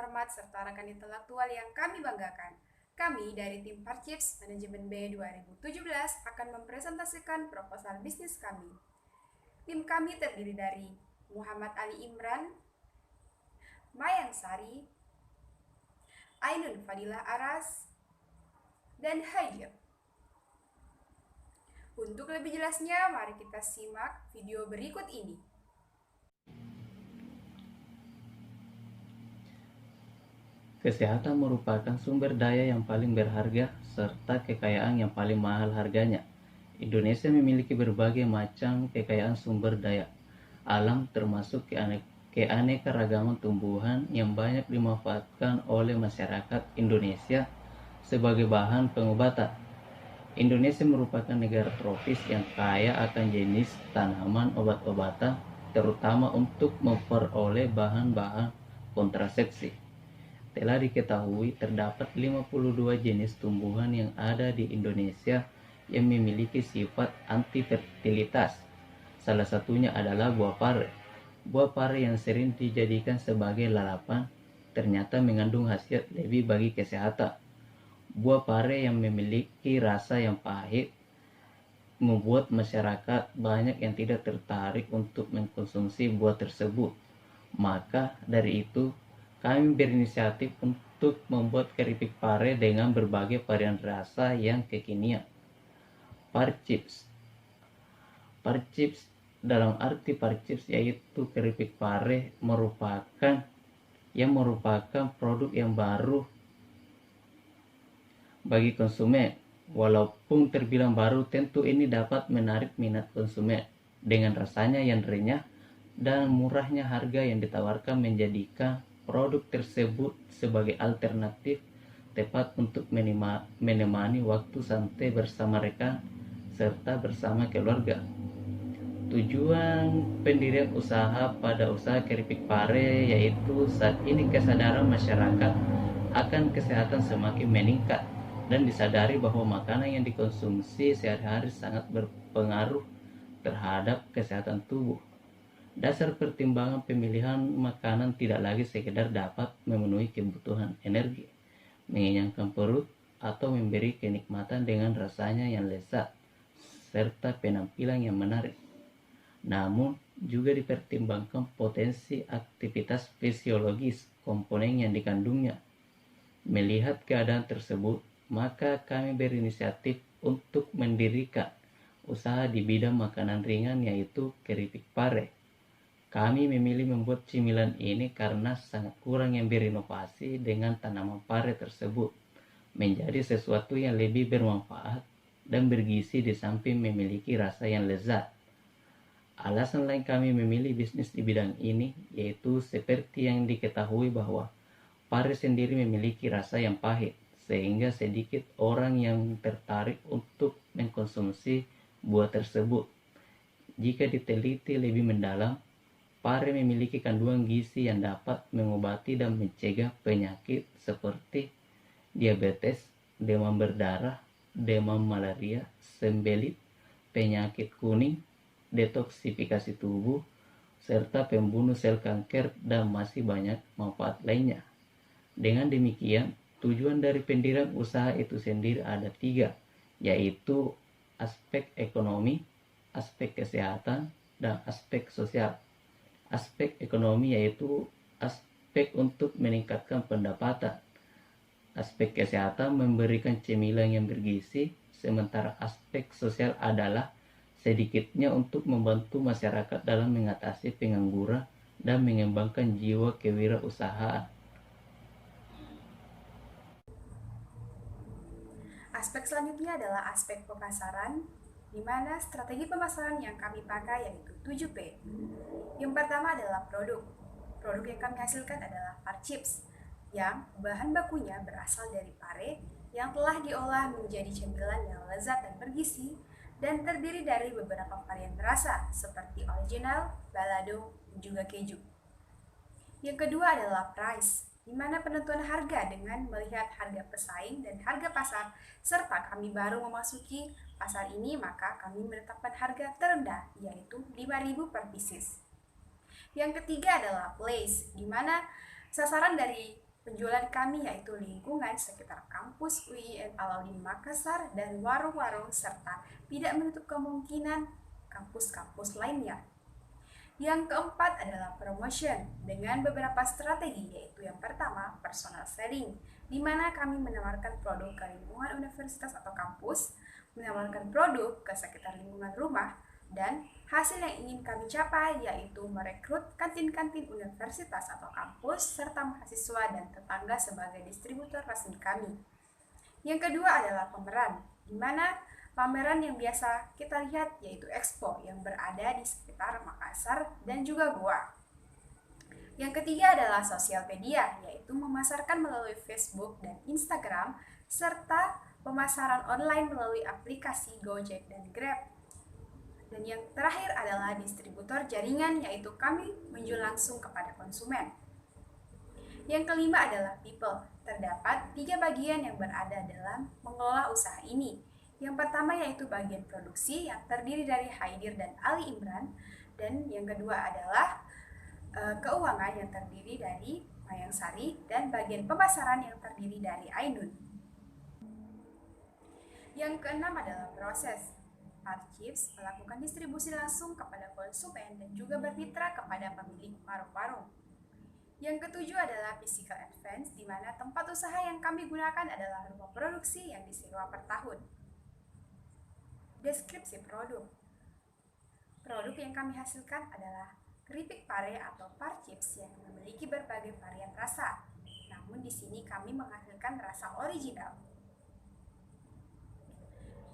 terhormat serta rekan intelektual yang kami banggakan. Kami dari tim Parchips Manajemen B 2017 akan mempresentasikan proposal bisnis kami. Tim kami terdiri dari Muhammad Ali Imran, Mayang Sari, Ainun Fadilah Aras, dan Haidir. Untuk lebih jelasnya, mari kita simak video berikut ini. Kesehatan merupakan sumber daya yang paling berharga serta kekayaan yang paling mahal harganya. Indonesia memiliki berbagai macam kekayaan sumber daya alam termasuk keanekaragaman tumbuhan yang banyak dimanfaatkan oleh masyarakat Indonesia sebagai bahan pengobatan. Indonesia merupakan negara tropis yang kaya akan jenis tanaman obat-obatan, terutama untuk memperoleh bahan-bahan kontrasepsi. Telah diketahui terdapat 52 jenis tumbuhan yang ada di Indonesia yang memiliki sifat antifertilitas. Salah satunya adalah buah pare. Buah pare yang sering dijadikan sebagai lalapan ternyata mengandung khasiat lebih bagi kesehatan. Buah pare yang memiliki rasa yang pahit membuat masyarakat banyak yang tidak tertarik untuk mengkonsumsi buah tersebut. Maka dari itu, kami berinisiatif untuk membuat keripik pare dengan berbagai varian rasa yang kekinian. Parchips. Parchips dalam arti parchips yaitu keripik pare merupakan produk yang baru bagi konsumen. Walaupun terbilang baru, tentu ini dapat menarik minat konsumen dengan rasanya yang renyah dan murahnya harga yang ditawarkan menjadikan produk tersebut sebagai alternatif tepat untuk menemani waktu santai bersama rekan serta bersama keluarga. Tujuan pendirian usaha pada usaha keripik pare yaitu saat ini kesadaran masyarakat akan kesehatan semakin meningkat dan disadari bahwa makanan yang dikonsumsi sehari-hari sangat berpengaruh terhadap kesehatan tubuh. Dasar pertimbangan pemilihan makanan tidak lagi sekedar dapat memenuhi kebutuhan energi, mengenyangkan perut, atau memberi kenikmatan dengan rasanya yang lezat, serta penampilan yang menarik. Namun, juga dipertimbangkan potensi aktivitas fisiologis komponen yang dikandungnya. Melihat keadaan tersebut, maka kami berinisiatif untuk mendirikan usaha di bidang makanan ringan yaitu keripik pare. Kami memilih membuat cemilan ini karena sangat kurang yang berinovasi dengan tanaman pare tersebut, menjadi sesuatu yang lebih bermanfaat dan bergizi di samping memiliki rasa yang lezat. Alasan lain kami memilih bisnis di bidang ini yaitu seperti yang diketahui bahwa pare sendiri memiliki rasa yang pahit, sehingga sedikit orang yang tertarik untuk mengkonsumsi buah tersebut. Jika diteliti lebih mendalam, pare memiliki kandungan gizi yang dapat mengobati dan mencegah penyakit seperti diabetes, demam berdarah, demam malaria, sembelit, penyakit kuning, detoksifikasi tubuh, serta pembunuh sel kanker dan masih banyak manfaat lainnya. Dengan demikian, tujuan dari pendirian usaha itu sendiri ada 3, yaitu aspek ekonomi, aspek kesehatan, dan aspek sosial. Aspek ekonomi yaitu aspek untuk meningkatkan pendapatan. Aspek kesehatan memberikan cemilan yang bergizi, sementara aspek sosial adalah sedikitnya untuk membantu masyarakat dalam mengatasi pengangguran dan mengembangkan jiwa kewirausahaan. Aspek selanjutnya adalah aspek pemasaran, di mana strategi pemasaran yang kami pakai yaitu 7P. Yang pertama adalah produk. Produk yang kami hasilkan adalah Parchips, yang bahan bakunya berasal dari pare yang telah diolah menjadi cemilan yang lezat dan bergizi dan terdiri dari beberapa varian rasa seperti original, balado, dan juga keju. Yang kedua adalah price, di mana penentuan harga dengan melihat harga pesaing dan harga pasar, serta kami baru memasuki pasar ini, maka kami menetapkan harga terendah, yaitu 5.000 per pieces. Yang ketiga adalah place, di mana sasaran dari Penjualan kami yaitu lingkungan sekitar kampus UIN Alauddin Makassar dan warung-warung serta tidak menutup kemungkinan kampus-kampus lainnya. Yang keempat adalah promotion dengan beberapa strategi, yaitu yang pertama personal selling, di mana kami menawarkan produk ke lingkungan universitas atau kampus, menawarkan produk ke sekitar lingkungan rumah, dan hasil yang ingin kami capai yaitu merekrut kantin-kantin universitas atau kampus serta mahasiswa dan tetangga sebagai distributor resmi kami. Yang kedua adalah pameran, di mana pameran yang biasa kita lihat yaitu Expo yang berada di sekitar Makassar dan juga Goa. Yang ketiga adalah sosial media, yaitu memasarkan melalui Facebook dan Instagram, serta pemasaran online melalui aplikasi Gojek dan Grab. Dan yang terakhir adalah distributor jaringan, yaitu kami menjual langsung kepada konsumen. Yang kelima adalah people. Terdapat 3 bagian yang berada dalam mengelola usaha ini. Yang pertama yaitu bagian produksi yang terdiri dari Haidir dan Ali Imran. Dan yang kedua adalah keuangan yang terdiri dari Mayang Sari dan bagian pemasaran yang terdiri dari Ainun. Yang keenam adalah proses. Archives melakukan distribusi langsung kepada konsumen dan juga bermitra kepada pemilik warung-warung. Yang ketujuh adalah physical advance, di mana tempat usaha yang kami gunakan adalah rumah produksi yang disewa per tahun. Deskripsi produk. Produk yang kami hasilkan adalah keripik pare atau parchips yang memiliki berbagai varian rasa. Namun di sini kami menghasilkan rasa original.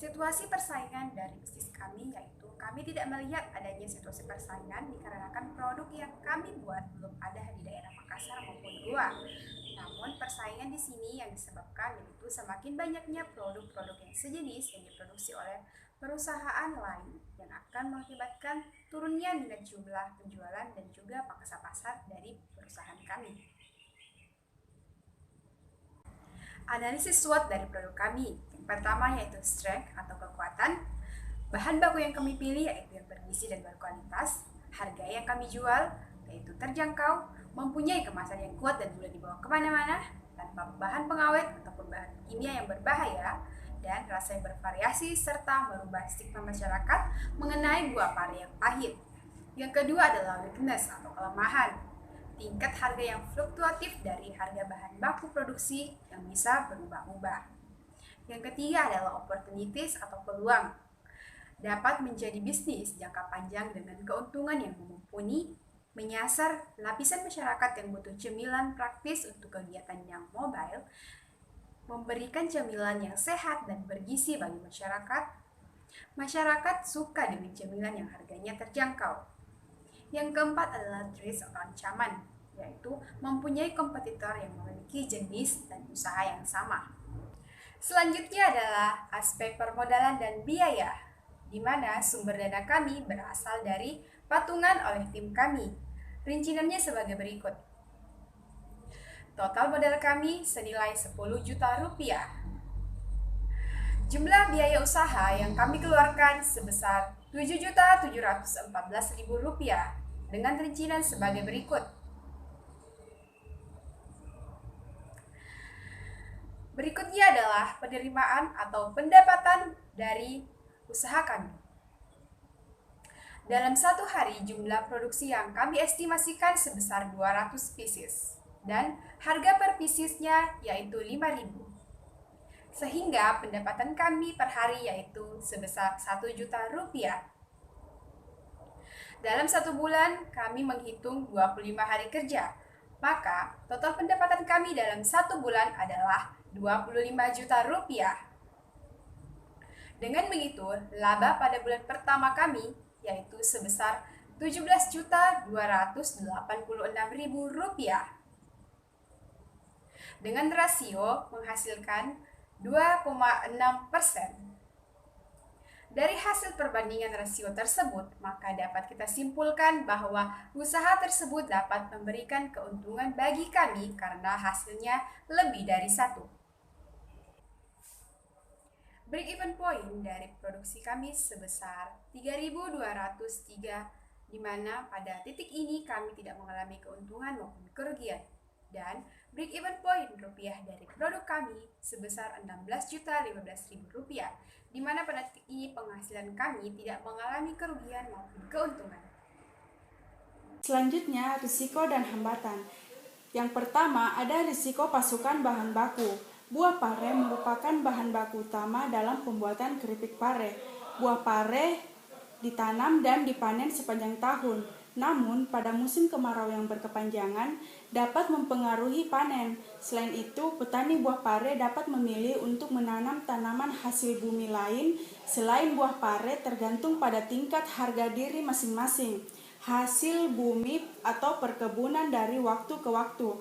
Situasi persaingan dari bisnis kami yaitu kami tidak melihat adanya situasi persaingan dikarenakan produk yang kami buat belum ada di daerah Makassar maupun Goa. Namun persaingan di sini yang disebabkan yaitu semakin banyaknya produk-produk yang sejenis yang diproduksi oleh perusahaan lain yang akan mengakibatkan turunnya minat jumlah penjualan dan juga pangsa pasar dari perusahaan kami. Analisis SWOT dari produk kami. Yang pertama yaitu strength atau kekuatan. Bahan baku yang kami pilih yaitu yang bergizi dan berkualitas. Harga yang kami jual yaitu terjangkau, mempunyai kemasan yang kuat dan mudah dibawa kemana-mana, tanpa bahan pengawet ataupun bahan kimia yang berbahaya, dan rasa yang bervariasi serta merubah stigma masyarakat mengenai buah pare yang pahit. Yang kedua adalah weakness atau kelemahan. Tingkat harga yang fluktuatif dari harga bahan baku produksi yang bisa berubah-ubah. Yang ketiga adalah opportunities atau peluang. Dapat menjadi bisnis jangka panjang dengan keuntungan yang mumpuni, menyasar lapisan masyarakat yang butuh cemilan praktis untuk kegiatan yang mobile, memberikan cemilan yang sehat dan bergizi bagi masyarakat. Masyarakat suka dengan cemilan yang harganya terjangkau. Yang keempat adalah threat atau ancaman, yaitu mempunyai kompetitor yang memiliki jenis dan usaha yang sama. Selanjutnya adalah aspek permodalan dan biaya, di mana sumber dana kami berasal dari patungan oleh tim kami. Rinciannya sebagai berikut. Total modal kami senilai 10 juta rupiah. Jumlah biaya usaha yang kami keluarkan sebesar 7.714.000 rupiah dengan rincian sebagai berikut. Berikutnya adalah penerimaan atau pendapatan dari usaha kami. Dalam satu hari jumlah produksi yang kami estimasikan sebesar 200 pieces dan harga per piecesnya yaitu 5.000. Sehingga pendapatan kami per hari yaitu sebesar 1 juta rupiah. Dalam satu bulan kami menghitung 25 hari kerja, maka total pendapatan kami dalam satu bulan adalah 25 juta rupiah. Dengan begitu, laba pada bulan pertama kami yaitu sebesar 17.286.000 rupiah. Dengan rasio menghasilkan 2,6%. Dari hasil perbandingan rasio tersebut, maka dapat kita simpulkan bahwa usaha tersebut dapat memberikan keuntungan bagi kami karena hasilnya lebih dari 1. Break-even point dari produksi kami sebesar 3.203, di mana pada titik ini kami tidak mengalami keuntungan maupun kerugian. Dan break-even point rupiah dari produk kami sebesar Rp16.015.000, di mana pada titik ini penghasilan kami tidak mengalami kerugian maupun keuntungan. Selanjutnya, risiko dan hambatan. Yang pertama, ada risiko pasokan bahan baku. Buah pare merupakan bahan baku utama dalam pembuatan keripik pare. Buah pare ditanam dan dipanen sepanjang tahun. Namun, pada musim kemarau yang berkepanjangan dapat mempengaruhi panen. Selain itu, petani buah pare dapat memilih untuk menanam tanaman hasil bumi lain selain buah pare tergantung pada tingkat harga diri masing-masing. Hasil bumi atau perkebunan dari waktu ke waktu.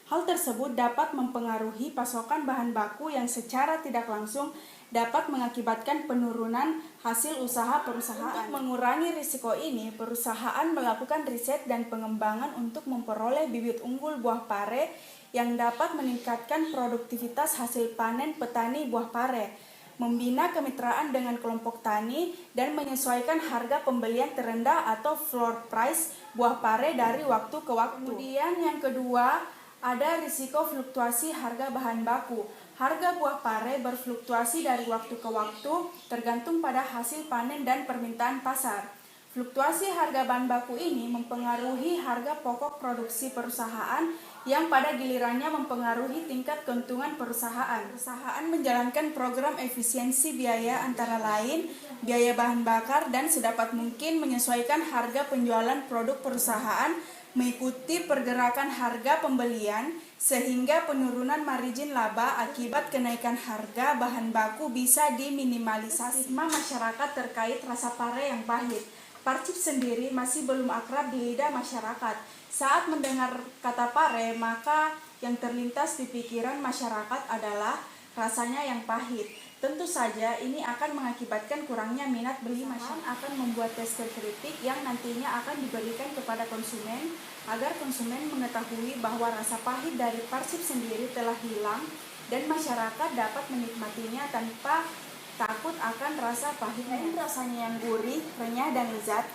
Hal tersebut dapat mempengaruhi pasokan bahan baku yang secara tidak langsung dapat mengakibatkan penurunan hasil usaha perusahaan. Untuk mengurangi risiko ini, perusahaan melakukan riset dan pengembangan untuk memperoleh bibit unggul buah pare yang dapat meningkatkan produktivitas hasil panen petani buah pare, membina kemitraan dengan kelompok tani, dan menyesuaikan harga pembelian terendah atau floor price buah pare dari waktu ke waktu. Kemudian yang kedua, ada risiko fluktuasi harga bahan baku. Harga buah pare berfluktuasi dari waktu ke waktu tergantung pada hasil panen dan permintaan pasar. Fluktuasi harga bahan baku ini mempengaruhi harga pokok produksi perusahaan yang pada gilirannya mempengaruhi tingkat keuntungan perusahaan. Perusahaan menjalankan program efisiensi biaya antara lain biaya bahan bakar dan sedapat mungkin menyesuaikan harga penjualan produk perusahaan mengikuti pergerakan harga pembelian sehingga penurunan margin laba akibat kenaikan harga bahan baku bisa diminimalisasi. Stigma masyarakat terkait rasa pare yang pahit. Parchip sendiri masih belum akrab di lidah masyarakat. Saat mendengar kata pare, maka yang terlintas di pikiran masyarakat adalah rasanya yang pahit. Tentu saja ini akan mengakibatkan kurangnya minat beli. Masyarakat akan membuat tester keripik yang nantinya akan diberikan kepada konsumen agar konsumen mengetahui bahwa rasa pahit dari parchip sendiri telah hilang dan masyarakat dapat menikmatinya tanpa takut akan rasa pahitnya. Rasanya yang gurih, renyah, dan lezat.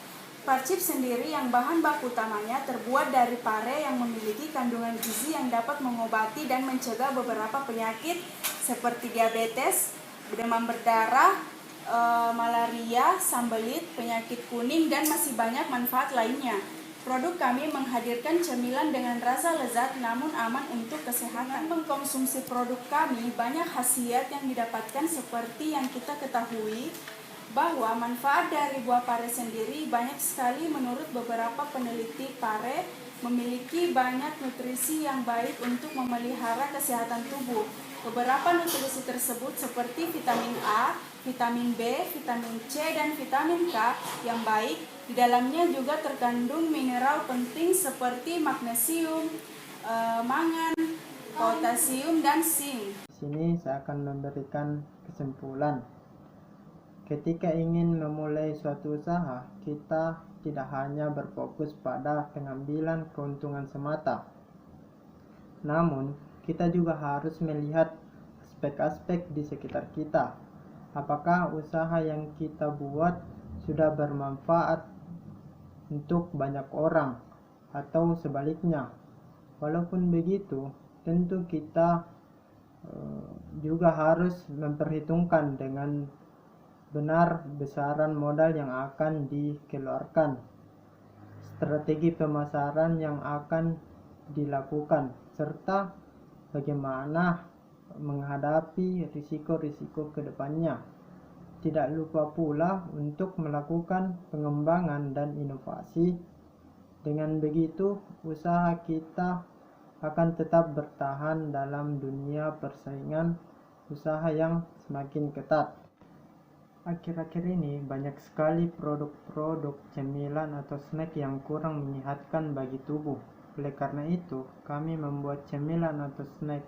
Parchip sendiri yang bahan baku utamanya terbuat dari pare yang memiliki kandungan gizi yang dapat mengobati dan mencegah beberapa penyakit seperti diabetes, demam berdarah, malaria, sambelit, penyakit kuning, dan masih banyak manfaat lainnya. Produk kami menghadirkan cemilan dengan rasa lezat namun aman untuk kesehatan. Mengkonsumsi produk kami banyak khasiat yang didapatkan seperti yang kita ketahui bahwa manfaat dari buah pare sendiri banyak sekali. Menurut beberapa peneliti, pare memiliki banyak nutrisi yang baik untuk memelihara kesehatan tubuh. Beberapa nutrisi tersebut seperti vitamin A, vitamin B, vitamin C, dan vitamin K yang baik. Di dalamnya juga terkandung mineral penting seperti magnesium, mangan, potasium, dan zinc. Di sini saya akan memberikan kesimpulan. Ketika ingin memulai suatu usaha, kita tidak hanya berfokus pada pengambilan keuntungan semata. Namun, kita juga harus melihat aspek-aspek di sekitar kita. Apakah usaha yang kita buat sudah bermanfaat untuk banyak orang atau sebaliknya. Walaupun begitu, tentu kita juga harus memperhitungkan dengan benar besaran modal yang akan dikeluarkan, strategi pemasaran yang akan dilakukan, serta bagaimana menghadapi risiko-risiko ke depannya. Tidak lupa pula untuk melakukan pengembangan dan inovasi. Dengan begitu, usaha kita akan tetap bertahan dalam dunia persaingan usaha yang semakin ketat. Akhir-akhir ini banyak sekali produk-produk cemilan atau snack yang kurang menyehatkan bagi tubuh. Oleh karena itu, kami membuat cemilan atau snack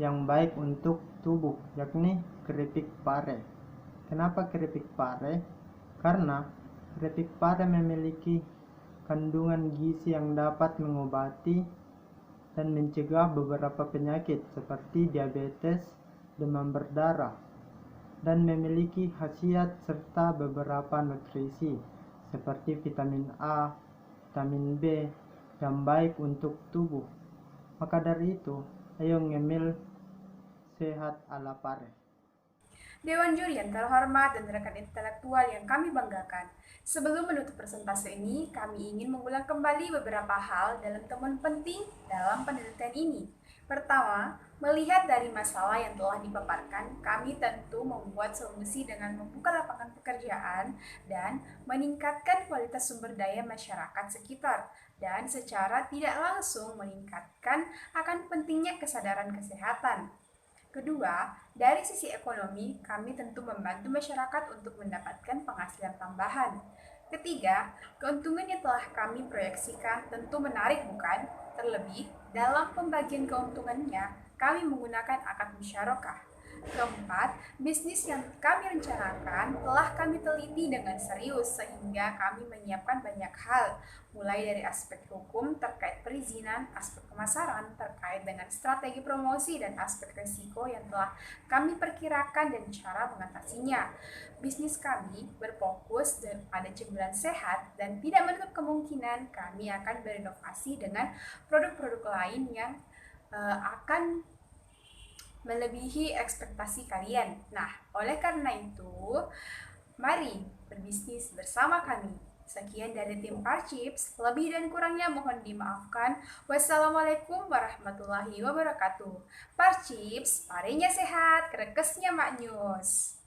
yang baik untuk tubuh, yakni keripik pare. Kenapa keripik pare? Karena keripik pare memiliki kandungan gizi yang dapat mengobati dan mencegah beberapa penyakit seperti diabetes, demam berdarah, dan memiliki khasiat serta beberapa nutrisi seperti vitamin A, vitamin B, yang baik untuk tubuh. Maka dari itu, ayo ngemil sehat ala Pare. Dewan juri yang terhormat dan rekan intelektual yang kami banggakan. Sebelum menutup presentasi ini, kami ingin mengulang kembali beberapa hal dalam temuan penting dalam penelitian ini. Pertama, melihat dari masalah yang telah dipaparkan, kami tentu membuat solusi dengan membuka lapangan pekerjaan dan meningkatkan kualitas sumber daya masyarakat sekitar, dan secara tidak langsung meningkatkan akan pentingnya kesadaran kesehatan. Kedua, dari sisi ekonomi, kami tentu membantu masyarakat untuk mendapatkan penghasilan tambahan. Ketiga, keuntungan yang telah kami proyeksikan tentu menarik, bukan? Terlebih, dalam pembagian keuntungannya, kami menggunakan akad musyarakah. Keempat, bisnis yang kami rencanakan telah kami teliti dengan serius sehingga kami menyiapkan banyak hal, mulai dari aspek hukum terkait perizinan, aspek pemasaran terkait dengan strategi promosi, dan aspek risiko yang telah kami perkirakan dan cara mengatasinya. Bisnis kami berfokus pada cemilan sehat dan tidak menutup kemungkinan kami akan berinovasi dengan produk-produk lain yang akan melebihi ekspektasi kalian. Nah, oleh karena itu, mari berbisnis bersama kami. Sekian dari tim Parchips, lebih dan kurangnya mohon dimaafkan. Wassalamualaikum warahmatullahi wabarakatuh. Parchips, parenya sehat, krekesnya maknyus.